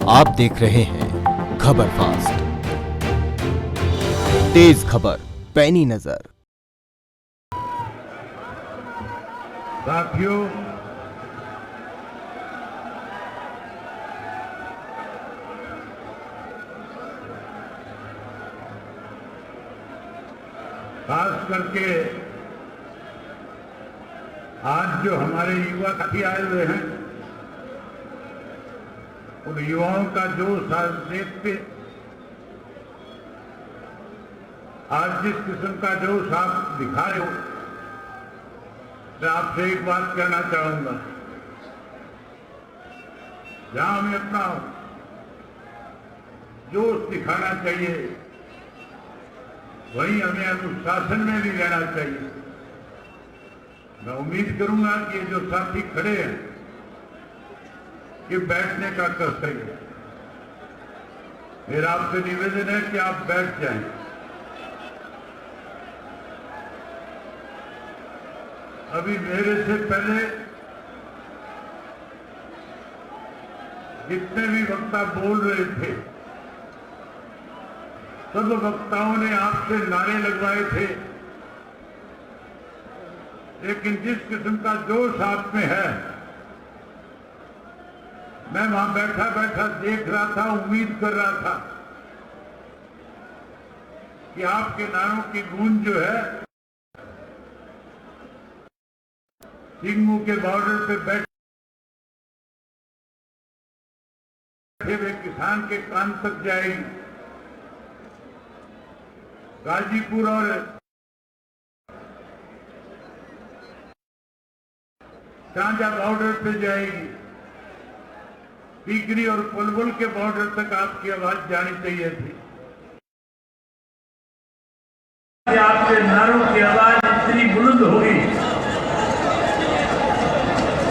आप देख रहे हैं खबर फास्ट, तेज खबर पैनी नजर। साथियों, खास करके आज जो हमारे युवा साथी आए हुए हैं, उन युवाओं का जोश आज देखते, आज जिस किस्म का जोश आप दिखा रहे हो, मैं आपसे एक बात कहना चाहूंगा। जहां हमें अपना जोश दिखाना चाहिए, वहीं हमें अनुशासन में भी रहना चाहिए। मैं उम्मीद करूंगा कि ये जो साथी खड़े हैं, ये बैठने का कर्तव्य है। मेरा आपसे निवेदन है कि आप बैठ जाएं। अभी मेरे से पहले जितने भी वक्ता बोल रहे थे, सब वक्ताओं ने आपसे नारे लगवाए थे, लेकिन जिस किस्म का जोश आप में है, मैं वहां बैठा बैठा देख रहा था, उम्मीद कर रहा था कि आपके नारों की गूंज जो है, सिंगू के बॉर्डर पे बैठे हुए किसान के कान तक जाएगी, गाजीपुर और झांझा बॉर्डर पे जाएगी, टिकरी और पुलबुल के बॉर्डर तक आपकी आवाज जानी चाहिए थी। आपके नारों की आवाज इतनी बुलंद होगी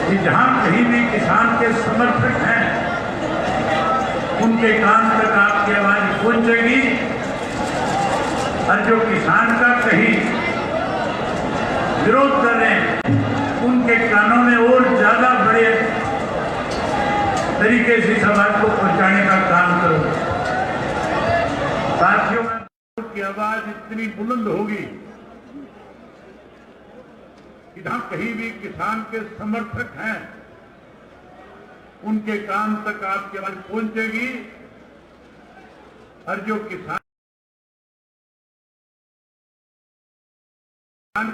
कि जहां कहीं भी किसान के समर्थक हैं, उनके कान तक आपकी आवाज पहुंचेगी, और जो किसान का कहीं विरोध कर रहे हैं, उनके कानों में और ज्यादा बड़े तरीके से इस आवाज को पहुंचाने का काम करोगे। साथियों, की आवाज इतनी बुलंद होगी कि जहां कहीं भी किसान के समर्थक हैं, उनके कान तक आपकी आवाज पहुंचेगी, और जो किसान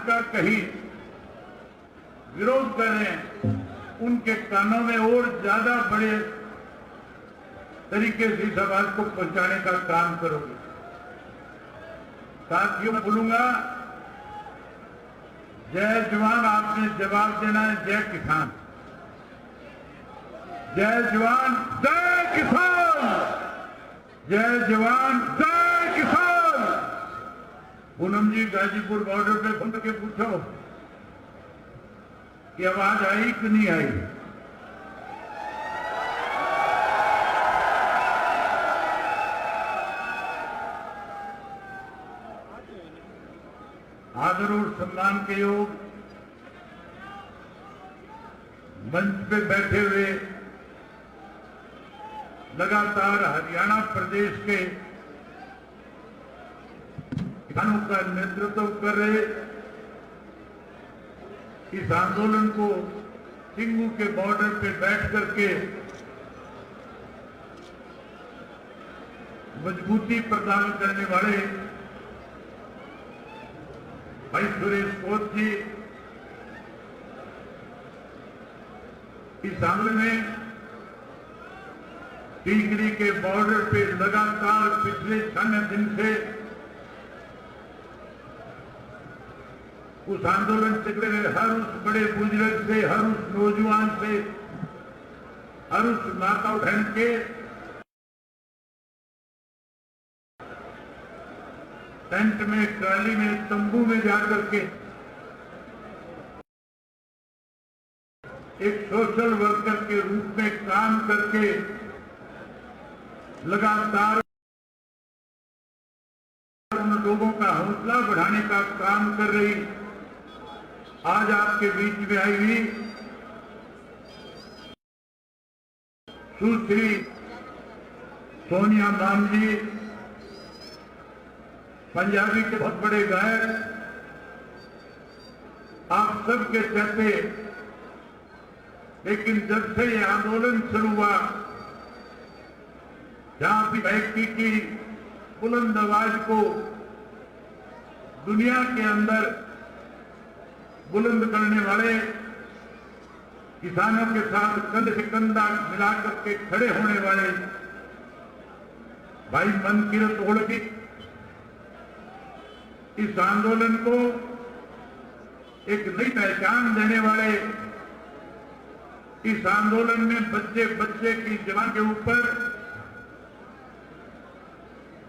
का कहीं विरोध कर रहे हैं, उनके कानों में और ज्यादा बड़े तरीके से इस आवाज को पहुंचाने का काम करोगे। साथियों, मैं बोलूंगा, जय जवान आपने जवाब देना है जय किसान। जय जवान जय किसान, जय जवान जय किसान। पूनम जी, गाजीपुर बॉर्डर पे फोन करके पूछो कि आवाज आई कि नहीं आई। आदर और सम्मान के योग मंच पे बैठे हुए लगातार हरियाणा प्रदेश के किसानों का नेतृत्व कर रहे, इस आंदोलन को सिंगू के बॉर्डर पे बैठ करके मजबूती प्रदान करने वाले भाई सुरेश कोत जी, इस आंदोलन में टिकरी के बॉर्डर पे लगातार पिछले 6 दिन से उस आंदोलन से जुड़े हर उस बड़े बुजुर्ग से, हर उस नौजवान से, हर उस माता बहन के टेंट में, ट्राली में, तंबू में जाकर के एक सोशल वर्कर के रूप में काम करके लगातार उन लोगों का हौसला बढ़ाने का काम कर रही, आज आपके बीच में आई हुई सुश्री सोनिया मान जी पंजाबी के बहुत बड़े गायक, आप सबके चलते, लेकिन जब से ये आंदोलन शुरू हुआ, जहां भी व्यक्ति की बुलंद आवाज को दुनिया के अंदर बुलंद करने वाले, किसानों के साथ कंधे से कंधा मिलाकर के खड़े होने वाले भाई मनकीरत ओढ़वी, इस आंदोलन को एक नई पहचान देने वाले, इस आंदोलन में बच्चे बच्चे की जवान के ऊपर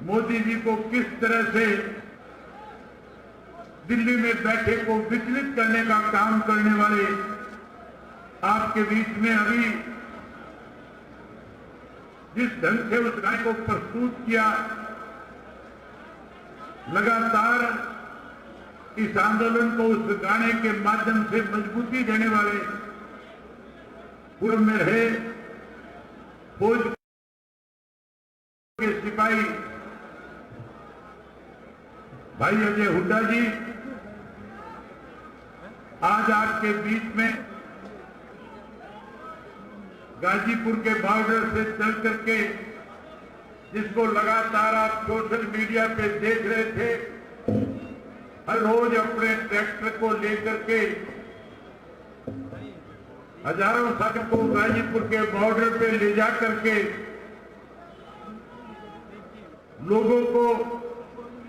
मोदी जी को किस तरह से दिल्ली में बैठे को विचलित करने का काम करने वाले, आपके बीच में अभी जिस ढंग से उस गाय को प्रस्तुत किया, लगातार इस आंदोलन को उस गाने के माध्यम से मजबूती देने वाले पूर्व में रहे फौज के सिपाही भाई अजय हुड्डा जी आज आपके बीच में गाजीपुर के बॉर्डर से चल करके, जिसको लगातार आप सोशल मीडिया पे देख रहे थे, हर रोज अपने ट्रैक्टर को लेकर के हजारों साथियों को गाजीपुर के बॉर्डर पे ले जा करके लोगों को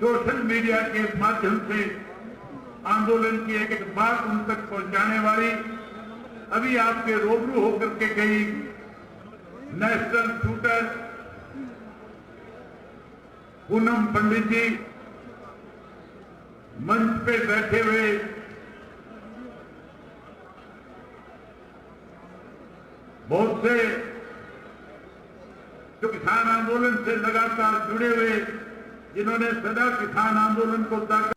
सोशल मीडिया के माध्यम से आंदोलन की एक एक बात उन तक पहुंचाने वाली, अभी आपके रूबरू होकर के गई नेशनल शूटर पूनम पंडित जी मंच पे बैठे हुए बहुत से जो किसान आंदोलन से लगातार जुड़े हुए, जिन्होंने सदा किसान आंदोलन को ताकत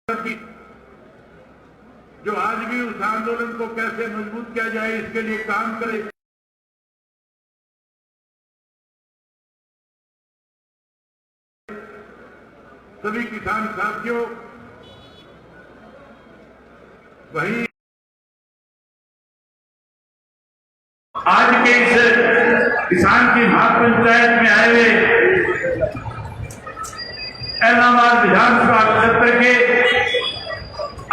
दी, जो आज भी उस आंदोलन को कैसे मजबूत किया जाए इसके लिए काम करे। सभी किसान साथियों, वहीं आज के इस किसान की महापंचायत में आए हुए इलाहाबाद विधानसभा क्षेत्र के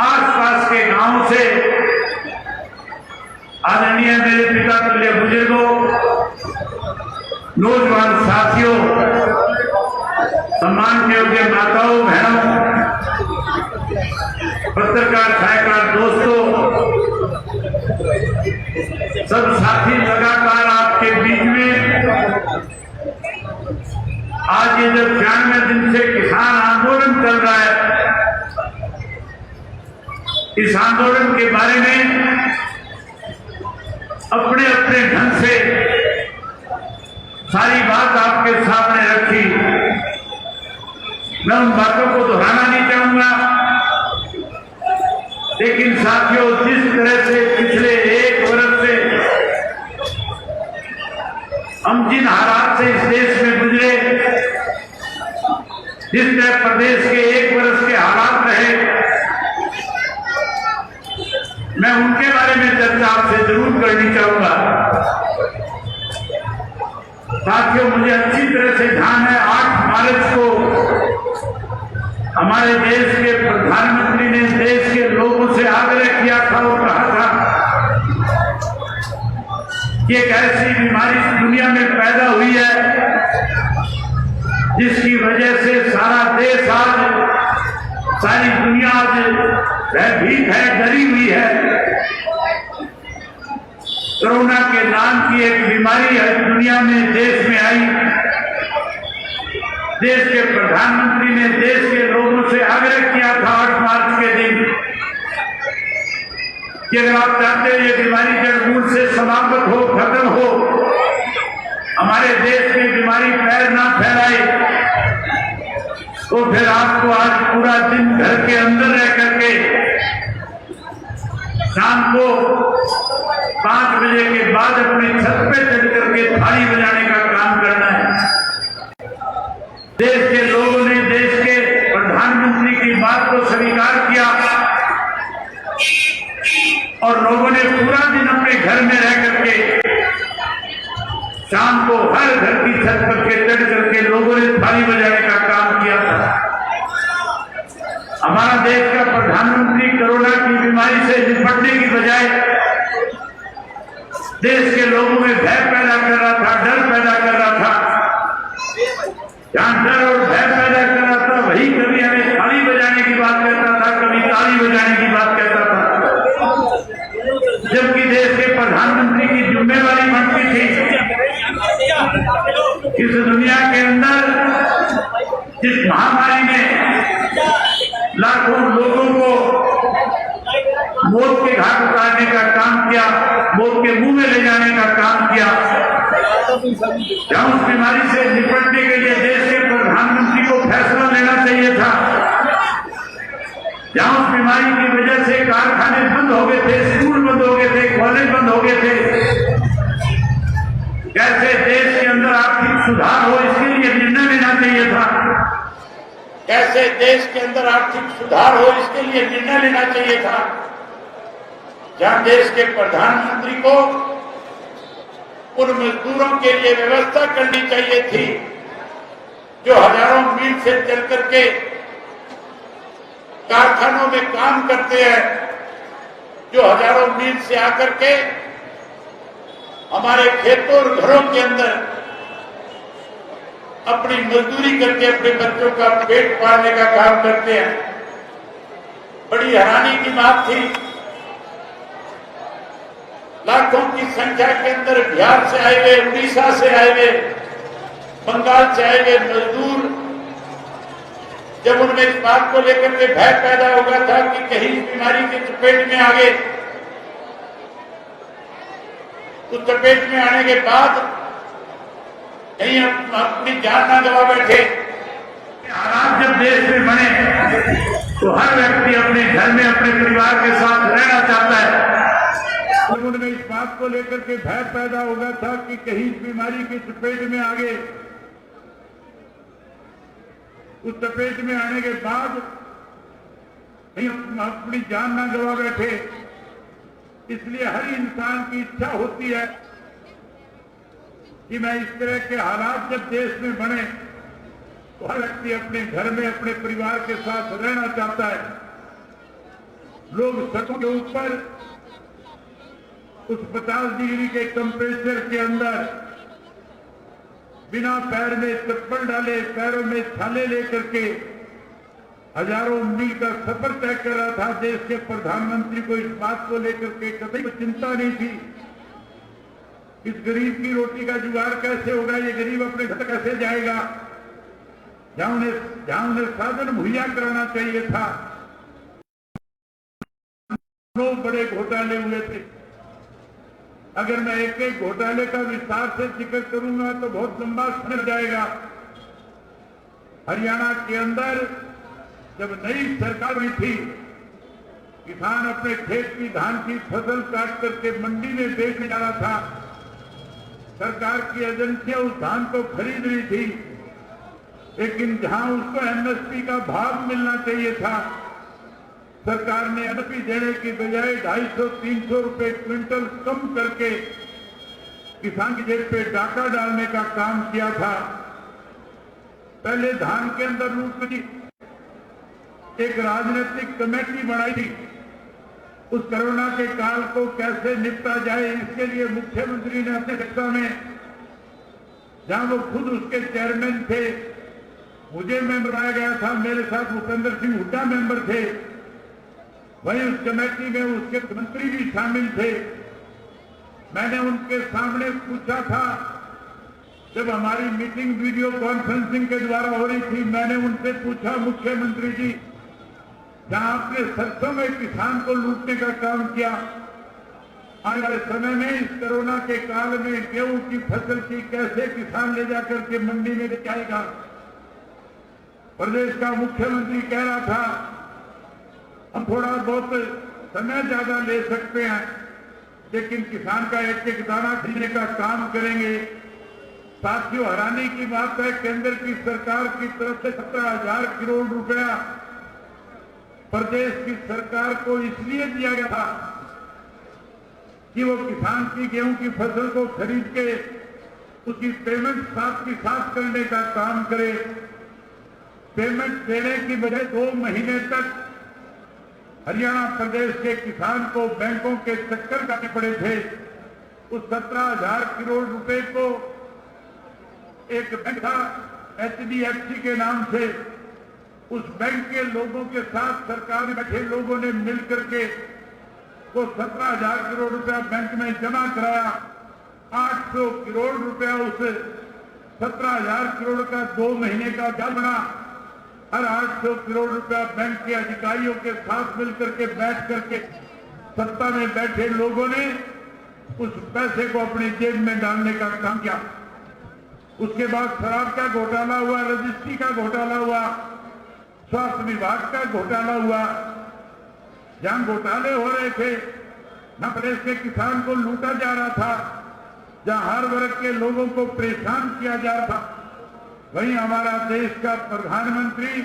आसपास के गांवों से आदरणीय मेरे पिता तुल्य बुजुर्गों, नौजवान साथियों, सम्मान योग्य माताओं बहनों, पत्रकार छायाकार दोस्तों, सब साथी लगातार आपके बीच में आज ये जब 96 दिन से किसान आंदोलन चल रहा है, इस आंदोलन के बारे में अपने अपने ढंग से सारी बात आपके सामने रखी। मैं उन बातों को दोहराना नहीं चाहूंगा, लेकिन साथियों, जिस तरह से पिछले 1 वर्ष से हम जिन हालात से इस देश में गुजरे, जिस तरह प्रदेश के 1 वर्ष के हालात रहे, मैं उनके बारे में चर्चा आपसे जरूर करनी चाहूंगा। साथियों, मुझे अच्छी तरह से ध्यान है 8 मार्च को हमारे देश के प्रधानमंत्री ने देश के लोगों से आग्रह किया था और कहा था कि एक ऐसी बीमारी दुनिया में पैदा हुई है जिसकी वजह से सारा देश आज, सारी दुनिया आज भयभीत है, डरी हुई है। कोरोना के नाम की एक बीमारी है दुनिया में, देश में आई। देश के प्रधानमंत्री ने देश के लोगों से आग्रह किया था 8 मार्च के दिन कि अगर आप चाहते हो ये बीमारी जड़-मूल से समाप्त हो, खत्म हो, हमारे देश में बीमारी पैर ना फैलाए, तो फिर आपको आज पूरा दिन घर के अंदर रह करके शाम को 5 बजे के बाद अपनी छत पे चढ़ करके थाली बजाने का काम करना है। देश के लोगों ने देश के प्रधानमंत्री की बात को स्वीकार किया और लोगों ने पूरा दिन अपने घर में रह करके शाम को हर घर की छत पर के चढ़ करके लोगों ने थाली बजाने का काम किया था। हमारा देश का प्रधानमंत्री कोरोना की बीमारी से निपटने की बजाय देश के लोगों में भय पैदा कर रहा था, डर पैदा कर रहा था। जहां डर और भय पैदा कर रहा था वही कभी हमें थाली बजाने की बात कहता था, कभी ताली बजाने की बात कहता था। जबकि देश के प्रधानमंत्री की जिम्मेवारी बनती थी इस दुनिया के अंदर जिस महामारी ने लाखों लोगों को मौत के घाट उतारने का काम किया, मौत के मुंह में ले जाने का काम किया, जहां उस बीमारी से निपटने के लिए देश के प्रधानमंत्री को फैसला लेना चाहिए था, जहां उस बीमारी की वजह से कारखाने बंद हो गए थे, स्कूल बंद हो गए थे, कॉलेज बंद हो गए थे, कैसे देश के अंदर आर्थिक सुधार हो इसके लिए निर्णय लेना चाहिए था, कैसे देश के अंदर आर्थिक सुधार हो इसके लिए निर्णय लेना चाहिए था, जहां देश के प्रधानमंत्री को उन मजदूरों के लिए व्यवस्था करनी चाहिए थी जो हजारों मील से चल करके कारखानों में काम करते हैं, जो हजारों मील से आकर के हमारे खेतों और घरों के अंदर अपनी मजदूरी करके अपने बच्चों का पेट पालने का काम करते हैं। बड़ी हैरानी की बात थी, लाखों की संख्या के अंदर बिहार से आए हुए, उड़ीसा से आए हुए, बंगाल से आए हुए मजदूर, जब उनमें इस बात को लेकर के भय पैदा हो गया था कि कहीं इस बीमारी के चपेट में आ गए, तो चपेट में आने के बाद कहीं अपनी जान ना गवा बैठे। हालात जब देश में बने तो हर व्यक्ति अपने घर में अपने परिवार के साथ रहना चाहता है। तो उनमें इस बात को लेकर के भय पैदा हो गया था कि कहीं इस बीमारी के चपेट में आ गए, उस चपेट में आने के बाद कहीं अपनी जान ना गवा बैठे। इसलिए हर इंसान की इच्छा होती है कि मैं इस तरह के हालात जब देश में बने तो हर व्यक्ति अपने घर में अपने परिवार के साथ रहना चाहता है। लोग सड़कों के ऊपर उस 50 डिग्री के टेम्परेचर के अंदर बिना पैर में चप्पल डाले, पैरों में छाले लेकर के हजारों मील का सफर तय कर रहा था। देश के प्रधानमंत्री को इस बात को लेकर के कभी चिंता नहीं थी, इस गरीब की रोटी का जुगाड़ कैसे होगा, ये गरीब अपने घर कैसे जाएगा, जहां उन्हें साधन मुहैया कराना चाहिए था। दो बड़े घोटाले हुए थे। अगर मैं एक एक घोटाले का विस्तार से जिक्र करूंगा तो बहुत लंबा समय जाएगा। हरियाणा के अंदर जब नई सरकार हुई थी, किसान अपने खेत की धान की फसल काट करके मंडी में बेचने जा रहा था। सरकार की एजेंसियां उस धान को खरीद रही थी, लेकिन जहां उसको एमएसपी का भाव मिलना चाहिए था, सरकार ने एमएसपी देने की बजाय 250-300 रुपए क्विंटल कम करके किसान की जेब पे डाका डालने का काम किया था। पहले धान के अंदर लूट की एक राजनीतिक कमेटी बनाई थी। उस कोरोना के काल को कैसे निपटा जाए, इसके लिए मुख्यमंत्री ने अपने सत्ता में, जहां वो खुद उसके चेयरमैन थे, मुझे मेंबर बनाया गया था, मेरे साथ भूपेंद्र सिंह हुड्डा मेंबर थे, वहीं उस कमेटी में उसके मंत्री भी शामिल थे। मैंने उनके सामने पूछा था, जब हमारी मीटिंग वीडियो कॉन्फ्रेंसिंग के द्वारा हो रही थी, मैंने उनसे पूछा, मुख्यमंत्री जी, जहां आपने सरसों में किसान को लूटने का काम किया, आने वाले समय में इस कोरोना के काल में गेहूं की फसल की कैसे किसान ले जाकर के मंडी में बेचेगा? प्रदेश का मुख्यमंत्री कह रहा था, हम थोड़ा बहुत समय ज्यादा ले सकते हैं, लेकिन किसान का एक एक दाना खरीदने का काम करेंगे। साथियों, हैरानी की बात है, केंद्र की सरकार की तरफ से 17,000 करोड़ रुपया प्रदेश की सरकार को इसलिए दिया गया था कि वो किसान की गेहूं की फसल को खरीद के उसकी पेमेंट साथ की साथ करने का काम करे। पेमेंट देने की बजाय 2 महीने तक हरियाणा प्रदेश के किसान को बैंकों के चक्कर काटने पड़े थे। उस 17,000 करोड़ रुपए को एक बैंक था HDFC के नाम से, उस बैंक के लोगों के साथ सरकार में बैठे लोगों ने मिलकर के वो 17,000 करोड़ रुपया बैंक में जमा कराया। 800 करोड़ रुपया उस 17,000 करोड़ का 2 महीने का ब्याज बना। हर 800 करोड़ रुपया बैंक के अधिकारियों के साथ मिलकर के बैठ करके सत्ता में बैठे लोगों ने उस पैसे को अपनी जेब में डालने का काम किया। उसके बाद शराब का घोटाला हुआ, रजिस्ट्री का घोटाला हुआ, स्वास्थ्य विभाग का घोटाला हुआ। जहां घोटाले हो रहे थे, न प्रदेश के किसान को लूटा जा रहा था, जहां हर वर्ग के लोगों को परेशान किया जा रहा था, वहीं हमारा देश का प्रधानमंत्री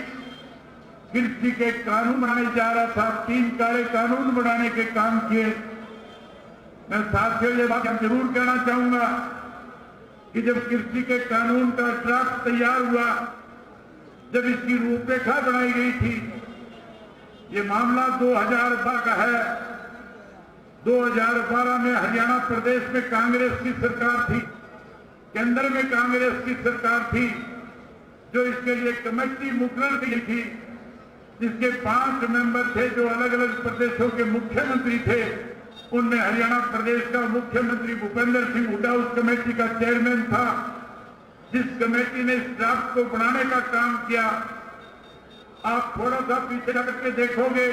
कृषि के कानून बनाने जा रहा था। 3 काले कानून बनाने के काम किए। मैं साथियों ये बात जरूर कहना चाहूंगा कि जब कृषि के कानून का ड्राफ्ट तैयार हुआ, जब इसकी रूपरेखा बनाई गई थी, ये मामला 2012 का है। 2012 में हरियाणा प्रदेश में कांग्रेस की सरकार थी, केंद्र में कांग्रेस की सरकार थी, जो इसके लिए कमेटी मुकर्रर की थी, जिसके 5 मेंबर थे जो अलग अलग प्रदेशों के मुख्यमंत्री थे। उनमें हरियाणा प्रदेश का मुख्यमंत्री भूपेंद्र सिंह हुड्डा उस कमेटी का चेयरमैन था, जिस कमेटी ने इस ड्राफ्ट को बनाने का काम किया। आप थोड़ा सा पीछे करके देखोगे,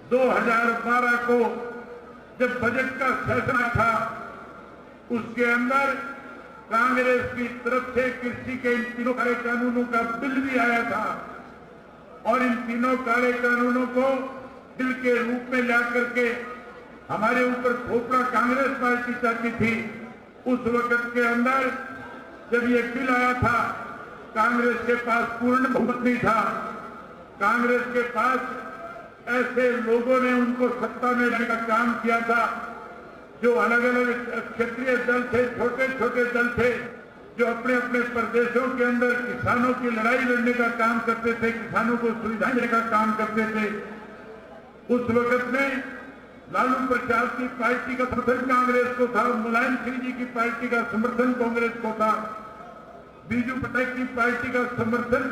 2012 को जब बजट का सेशन था, उसके अंदर कांग्रेस की तरफ से कृषि के इन 3 काले कानूनों का बिल भी आया था, और इन 3 काले कानूनों को बिल के रूप में ला करके हमारे ऊपर थोपड़ा कांग्रेस पार्टी चाहती थी। उस वक्त के अंदर जब ये बिल आया था, कांग्रेस के पास पूर्ण बहुमत नहीं था। कांग्रेस के पास ऐसे लोगों ने उनको सत्ता में लाने का काम किया था, जो अलग अलग क्षेत्रीय दल थे, छोटे छोटे दल थे, जो अपने अपने प्रदेशों के अंदर किसानों की लड़ाई लड़ने का काम करते थे, किसानों को सुविधाएं देने का काम करते थे। उस वक्त में लालू प्रसाद की पार्टी का समर्थन कांग्रेस को था, मुलायम सिंह जी की पार्टी का समर्थन कांग्रेस को था, बीजू पटेल की पार्टी का समर्थन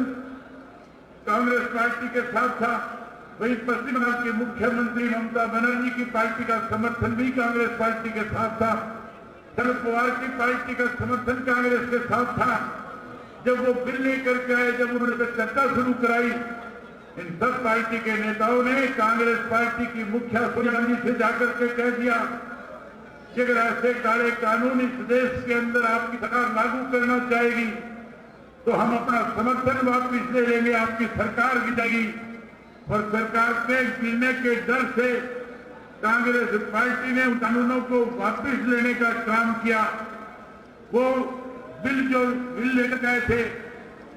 कांग्रेस पार्टी के साथ था। वहीं पश्चिम बंगाल के मुख्यमंत्री ममता बनर्जी की पार्टी का समर्थन भी कांग्रेस पार्टी के साथ था। शरद पवार की पार्टी का समर्थन कांग्रेस के साथ था। जब वो बिल लेकर के आए, जब उन्होंने चर्चा शुरू कराई, इन सब पार्टी के नेताओं ने कांग्रेस पार्टी की मुखिया सोनिया गांधी से जाकर के कह दिया कि अगर ऐसे काले कानून इस देश के अंदर आपकी सरकार लागू करना चाहेगी तो हम अपना समर्थन वापस ले लेंगे, आपकी सरकार गिरेगी। और सरकार के गिरने के डर से कांग्रेस पार्टी ने उन कानूनों को वापस लेने का काम किया। वो बिल लेकर गए थे,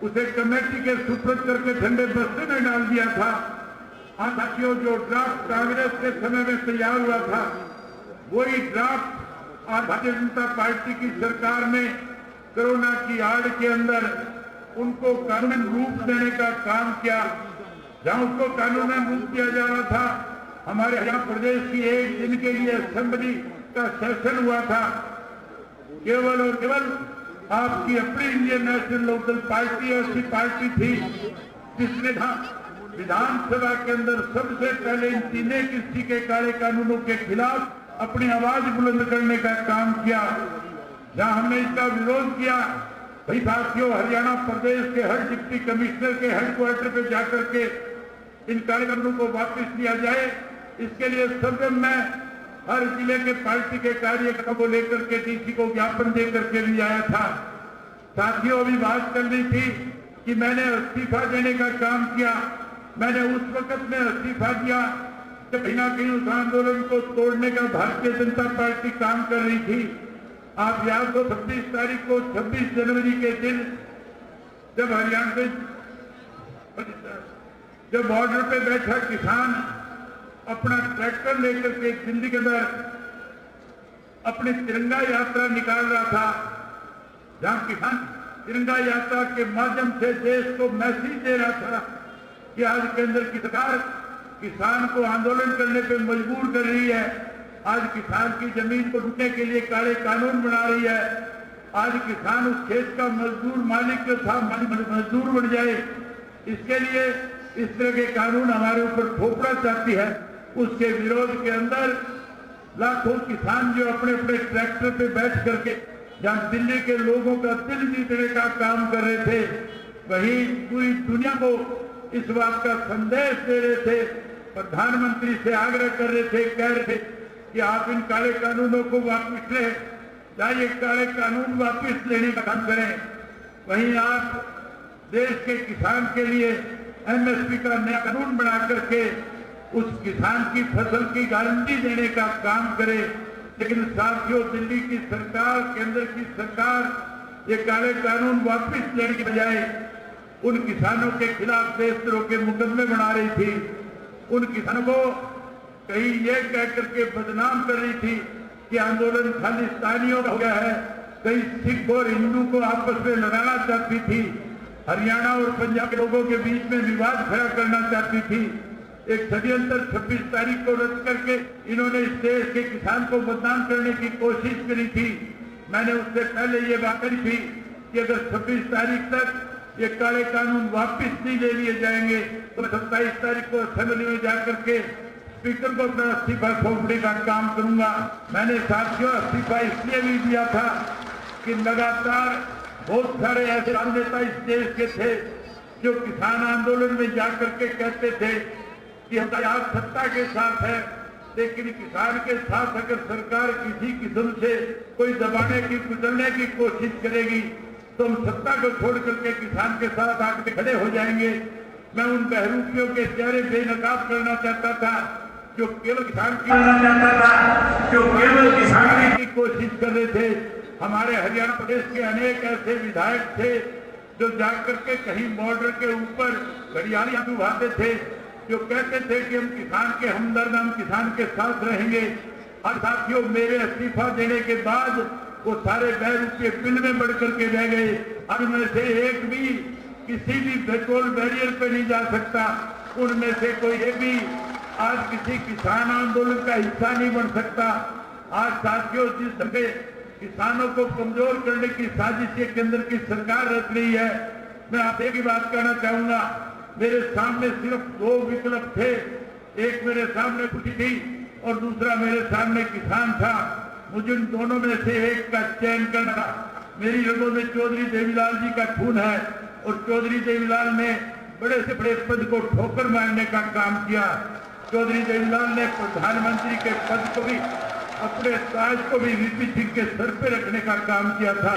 उसे कमेटी के सुपुर्द करके ठंडे बस्ते में डाल दिया था। साथियों, जो ड्राफ्ट कांग्रेस के समय में तैयार हुआ था, वही ड्राफ्ट आज भारतीय जनता पार्टी की सरकार ने कोरोना की आड़ के अंदर उनको कानूनी रूप देने का काम किया। जहां उसको कानूनी रूप दिया जा रहा था, हमारे हरियाणा प्रदेश की 1 दिन के लिए असेंबली का सेशन हुआ था। केवल और केवल आपकी अपनी इंडियन नेशनल लोकल पार्टी ऐसी पार्टी थी जिसने विधानसभा के अंदर सबसे पहले इन 3 कृषि के काले कानूनों के खिलाफ अपनी आवाज बुलंद करने का काम किया। जहां हमने इसका विरोध किया, भाई साथियों, हरियाणा प्रदेश के हर डिप्टी कमिश्नर के हेडक्वार्टर पे जाकर के इन काले कानूनों को वापस लिया जाए, इसके लिए सदन में हर जिले के पार्टी के कार्यकर्ताओं को लेकर के डीसी को ज्ञापन दे करके भी आया था। साथियों, अभी बात करनी थी कि मैंने इस्तीफा देने का काम किया। मैंने उस वक्त में इस्तीफा दिया जब कहीं ना कहीं उस आंदोलन को तोड़ने का भारतीय जनता पार्टी काम कर रही थी। आप याद हो 26 तारीख को 26 जनवरी के दिन जब हरियाणा से जब बॉर्डर पे बैठा किसान अपना ट्रैक्टर लेकर के दिल्ली के अंदर अपनी तिरंगा यात्रा निकाल रहा था, जहां किसान तिरंगा यात्रा के माध्यम से देश को मैसेज दे रहा था कि आज केंद्र की सरकार किसान को आंदोलन करने पे मजबूर कर रही है। आज किसान की जमीन को लूटने के लिए काले कानून बना रही है। आज किसान उस खेत का मजदूर मालिक जो था मजदूर बन जाए, इसके लिए इस तरह के कानून हमारे ऊपर थोपना चाहती है। उसके विरोध के अंदर लाखों किसान जो अपने अपने ट्रैक्टर पे बैठ करके जहां दिल्ली के लोगों का दिल जीतने का काम कर रहे थे, वहीं पूरी दुनिया को इस बात का संदेश दे रहे थे, प्रधानमंत्री से आग्रह कर रहे थे, कह रहे थे कि आप इन काले कानूनों को वापस लें, चाहे काले कानून वापस लेने का काम करें। वहीं आप देश के किसान के लिए एमएसपी का नया कानून बना करके उस किसान की फसल की गारंटी देने का काम करे। लेकिन साथियों, दिल्ली की सरकार, केंद्र की सरकार ये काले कानून वापस लेने के बजाय उन किसानों के खिलाफ देशद्रोह के मुकदमे बना रही थी। उन किसानों को कहीं ये कह करके बदनाम कर रही थी कि आंदोलन खालिस्तानियों का हो गया है, कहीं सिख और हिंदू को आपस में लड़ाना चाहती थी, हरियाणा और पंजाब के लोगों के बीच में विवाद खड़ा करना चाहती थी। एक षड्यंत्र 26 तारीख को रद्द करके इन्होंने इस देश के किसान को बदनाम करने की कोशिश करी थी। मैंने उससे पहले ये बात कही थी कि अगर 26 तारीख तक ये काले कानून वापस नहीं ले लिए जाएंगे तो 27 तारीख को असेंबली में जाकर के स्पीकर को अपना इस्तीफा सौंपने का काम करूंगा। मैंने साथियों इस्तीफा इसलिए भी दिया था कि लगातार बहुत सारे ऐसे नेता इस देश के थे जो किसान आंदोलन में जाकर के कहते थे कि हम आज सत्ता के साथ है, लेकिन किसान के साथ अगर सरकार किसी किस्म से कोई दबाने की कुचलने की कोशिश करेगी तो हम सत्ता को छोड़ करके किसान के साथ आकर खड़े हो जाएंगे। मैं उन बहरूपियों के चेहरे बेनकाब करना चाहता था जो केवल किसान की कोशिश कर रहे थे। हमारे हरियाणा प्रदेश के अनेक ऐसे विधायक थे जो जाकर के कहीं बॉर्डर के ऊपर घड़ियालियां उभारते थे, जो कहते थे कि हम किसान के हमदर्द, हम किसान के साथ रहेंगे। और साथियों, मेरे इस्तीफा देने के बाद वो सारे बहरूपे बिल में बढ़ करके रह गए। अब में से एक भी किसी भी पेट्रोल बैरियर पे नहीं जा सकता, उनमें से कोई एक भी आज किसी किसान आंदोलन का हिस्सा नहीं बन सकता। आज साथियों, जिस तरह किसानों को कमजोर करने की साजिश ये केंद्र की सरकार रच रही है, मैं आप एक ही बात कहना चाहूंगा। मेरे सामने सिर्फ दो विकल्प थे, एक मेरे सामने खुशी थी और दूसरा मेरे सामने किसान था। मुझे इन दोनों में से एक का चयन करना था। मेरी रगों में चौधरी देवीलाल जी का खून है और चौधरी देवीलाल ने बड़े से बड़े पद को ठोकर मारने का काम किया। चौधरी देवीलाल ने प्रधानमंत्री के पद को भी, अपने ताज को भी वीपी सिंह के सर पे रखने का काम किया था।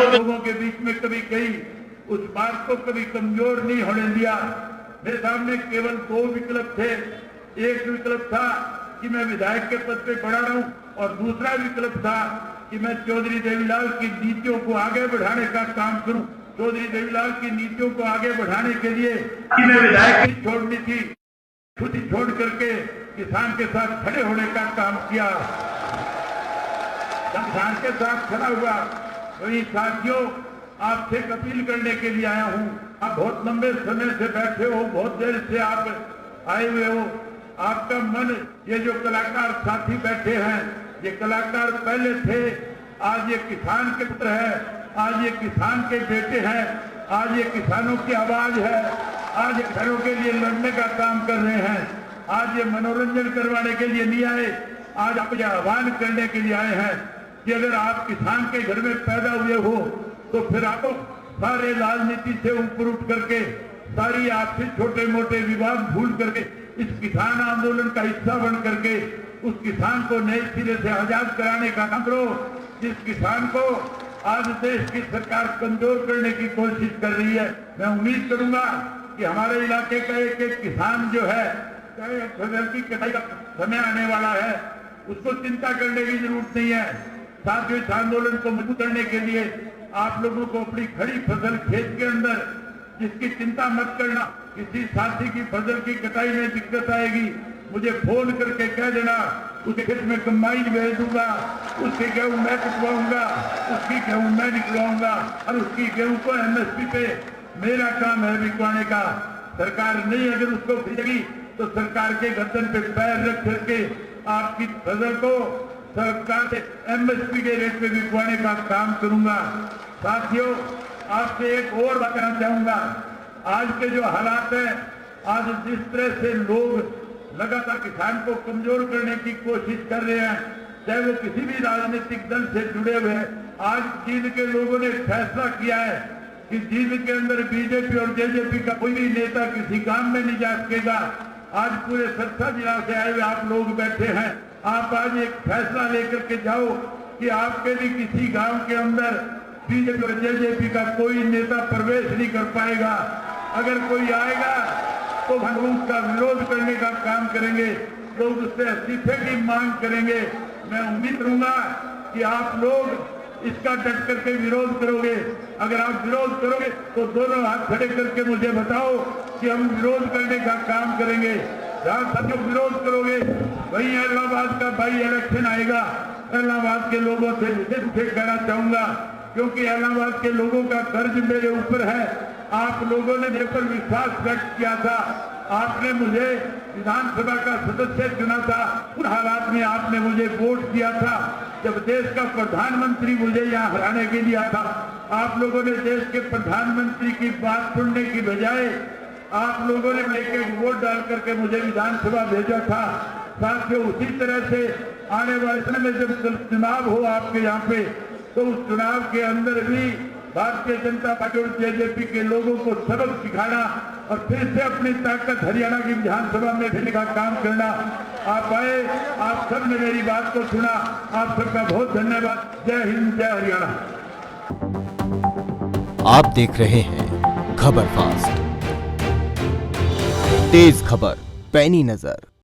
लोगों के बीच में कभी कहीं उस बात को कभी कमजोर नहीं होने दिया। मेरे सामने केवल दो विकल्प थे। एक विकल्प था कि मैं विधायक के पद पे बना रहूं और दूसरा विकल्प था कि मैं चौधरी देवीलाल की नीतियों को आगे बढ़ाने का काम करूं। चौधरी देवीलाल की नीतियों को आगे बढ़ाने के लिए कि मैं विधायक की छोड़नी थी, खुद ही छोड़ करके किसान के साथ खड़े होने का काम किया। किसान के साथ खड़ा हुआ। वही साथियों, आपसे अपील करने के लिए आया हूं। आप बहुत लंबे समय से बैठे हो, बहुत देर से आप आए हुए हो। आपका मन, ये जो कलाकार साथी बैठे हैं, ये कलाकार पहले थे, आज ये किसान के पुत्र है, आज ये किसान के बेटे हैं, आज ये किसानों की आवाज है, आज ये किसानों के लिए लड़ने का काम कर रहे हैं। आज ये मनोरंजन करवाने के लिए नहीं आए, आज आप ये आह्वान करने के लिए आए हैं कि अगर आप किसान के घर में पैदा हुए हो तो फिर आपको सारे राजनीति से ऊपर उठ करके, सारी आपसे छोटे मोटे विवाद भूल करके इस किसान आंदोलन का हिस्सा बन करके उस किसान को नए सिरे से आजाद कराने का काम करो, जिस किसान को आज देश की सरकार कमजोर करने की कोशिश कर रही है। मैं उम्मीद करूंगा कि हमारे इलाके का एक एक किसान जो है फसल की कटाई का समय आने वाला है, उसको चिंता करने की जरूरत नहीं है। साथियों, इस आंदोलन को मजबूत करने के लिए आप लोगों को अपनी खड़ी फसल खेत के अंदर जिसकी चिंता मत करना, किसी साथी की फसल की कटाई में दिक्कत आएगी मुझे फोन करके कह देना, उसके खेत में कंबाइन भेज दूंगा, उसके गेहूं मैं कटवाऊंगा, उसकी गेहूं मैं निकलवाऊंगा और उसकी गेहूं को एमएसपी पे मेरा काम है बिकवाने का। सरकार नहीं अगर उसको खरीदेगी तो सरकार के गर्दन पे पैर रख करके आपकी फसल को सरकार से एमएसपी के रेट पे बिकवाने का काम करूंगा। साथियों, आपसे एक और बात कहना चाहूंगा, आज के जो हालात है, आज जिस तरह से लोग लगातार किसान को कमजोर करने की कोशिश कर रहे हैं, चाहे वो किसी भी राजनीतिक दल से जुड़े हुए हैं। आज जींद के लोगों ने फैसला किया है कि जींद के अंदर बीजेपी और जेजेपी का कोई भी नेता किसी काम में नहीं जा सकेगा। आज पूरे सरसा जिला से आए हुए आप लोग बैठे हैं, आप आज एक फैसला लेकर के जाओ कि आपके भी किसी गांव के अंदर बीजेपी और जेजेपी का कोई नेता प्रवेश नहीं कर पाएगा। अगर कोई आएगा तो हम उसका विरोध करने का काम करेंगे, लोग उससे इस्तीफे की मांग करेंगे। मैं उम्मीद करूंगा कि आप लोग इसका डट करके विरोध करोगे। अगर आप विरोध करोगे तो दोनों हाथ खड़े करके मुझे बताओ कि हम विरोध करने का काम करेंगे। जहां सब विरोध करोगे वहीं इलाहाबाद का भाई इलेक्शन आएगा। इलाहाबाद के लोगों से विशेष कहना चाहूंगा, क्योंकि इलाहाबाद के लोगों का कर्ज मेरे ऊपर है। आप लोगों ने मेरे पर विश्वास व्यक्त किया था, आपने मुझे विधानसभा का सदस्य चुना था, उन हालात में आपने मुझे वोट दिया था जब देश का प्रधानमंत्री मुझे यहाँ हराने के लिए आया था। आप लोगों ने देश के प्रधानमंत्री की बात सुनने की बजाय आप लोगों ने लेके वोट डाल करके मुझे विधानसभा भेजा था। साथियों, उसी तरह से आने वाले समय में जब चुनाव हो आपके यहाँ पे, तो उस चुनाव के अंदर भी भारतीय जनता पार्टी और जेजेपी के लोगों को सबक सिखाना और फिर से अपनी ताकत हरियाणा की विधानसभा में भेजने का काम करना। आप आए, आप सब ने मेरी बात को सुना, आप सबका बहुत धन्यवाद। जय हिंद, जय हरियाणा। आप देख रहे हैं खबर फास्ट, तेज खबर, पैनी नजर।